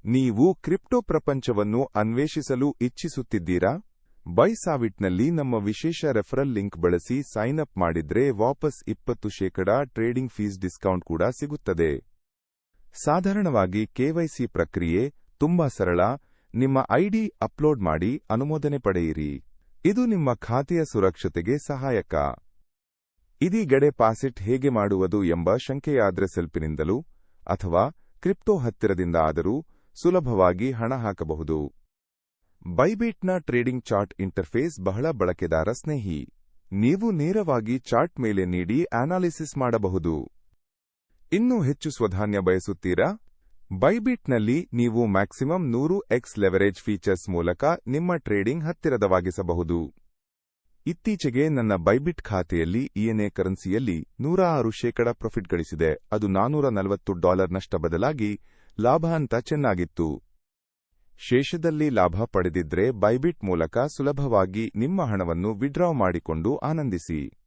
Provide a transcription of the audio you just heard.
ನೀವು ಕ್ರಿಪ್ಟೋ ಪ್ರಪಂಚವನ್ನು ಅನ್ವೇಷಿಸಲು ಇಚ್ಛಿಸುತ್ತಿದ್ದೀರಾ? ಬೈಸಾವಿಟ್ನಲ್ಲಿ ನಮ್ಮ ವಿಶೇಷ ರೆಫರಲ್ ಲಿಂಕ್ ಬಳಸಿ ಸೈನ್ ಅಪ್ ಮಾಡಿದ್ರೆ ವಾಪಸ್ 20% ಟ್ರೇಡಿಂಗ್ ಫೀಸ್ ಡಿಸ್ಕೌಂಟ್ ಕೂಡ ಸಿಗುತ್ತದೆ. ಸಾಧಾರಣವಾಗಿ ಕೆವೈಸಿ ಪ್ರಕ್ರಿಯೆ ತುಂಬಾ ಸರಳ. ನಿಮ್ಮ ಐಡಿ ಅಪ್ಲೋಡ್ ಮಾಡಿ ಅನುಮೋದನೆ ಪಡೆಯಿರಿ. ಇದು ನಿಮ್ಮ ಖಾತೆಯ ಸುರಕ್ಷತೆಗೆ ಸಹಾಯಕ. ಇದೀಗ ಡೆಪಾಸಿಟ್ ಹೇಗೆ ಮಾಡುವುದು ಎಂಬ ಶಂಕೆಯಾದ್ರೆ ಸೆಲ್ಫಿನಿಂದಲೂ ಅಥವಾ ಕ್ರಿಪ್ಟೋ ಹತ್ತಿರದಿಂದ ಆದರೂ ಸುಲಭವಾಗಿ ಹಣ ಹಾಕಬಹುದು. ಬೈಬಿಟ್ನ ಟ್ರೇಡಿಂಗ್ ಚಾರ್ಟ್ ಇಂಟರ್ಫೇಸ್ ಬಹಳ ಬಳಕೆದಾರ ಸ್ನೇಹಿ. ನೀವು ನೇರವಾಗಿ ಚಾರ್ಟ್ ಮೇಲೆ ನೀಡಿ ಅನಾಲಿಸಿಸ್ ಮಾಡಬಹುದು. ಇನ್ನೂ ಹೆಚ್ಚು ಸ್ವಧಾನ್ಯ ಬಯಸುತ್ತೀರಾ? ಬೈಬಿಟ್ನಲ್ಲಿ ನೀವು ಮ್ಯಾಕ್ಸಿಮಮ್ 100x ಲೆವರೇಜ್ ಫೀಚರ್ಸ್ ಮೂಲಕ ನಿಮ್ಮ ಟ್ರೇಡಿಂಗ್ ಹತ್ತಿರದವಾಗಿಸಬಹುದು. ಇತ್ತೀಚೆಗೆ ನನ್ನ ಬೈಬಿಟ್ ಖಾತೆಯಲ್ಲಿ ಇಎನ್ಎ ಕರೆನ್ಸಿಯಲ್ಲಿ 106% ಪ್ರಾಫಿಟ್ ಗಳಿಸಿದೆ. ಅದು $440 ನಷ್ಟ ಬದಲಾಗಿ ಲಾಭ ಅಂತ ಚೆನ್ನಾಗಿತ್ತು. ಶೇಷದಲ್ಲಿ ಲಾಭ ಪಡೆದಿದ್ರೆ ಬೈಬಿಟ್ ಮೂಲಕ ಸುಲಭವಾಗಿ ನಿಮ್ಮ ಹಣವನ್ನು ವಿಡ್ರಾ ಮಾಡಿಕೊಂಡು ಆನಂದಿಸಿ.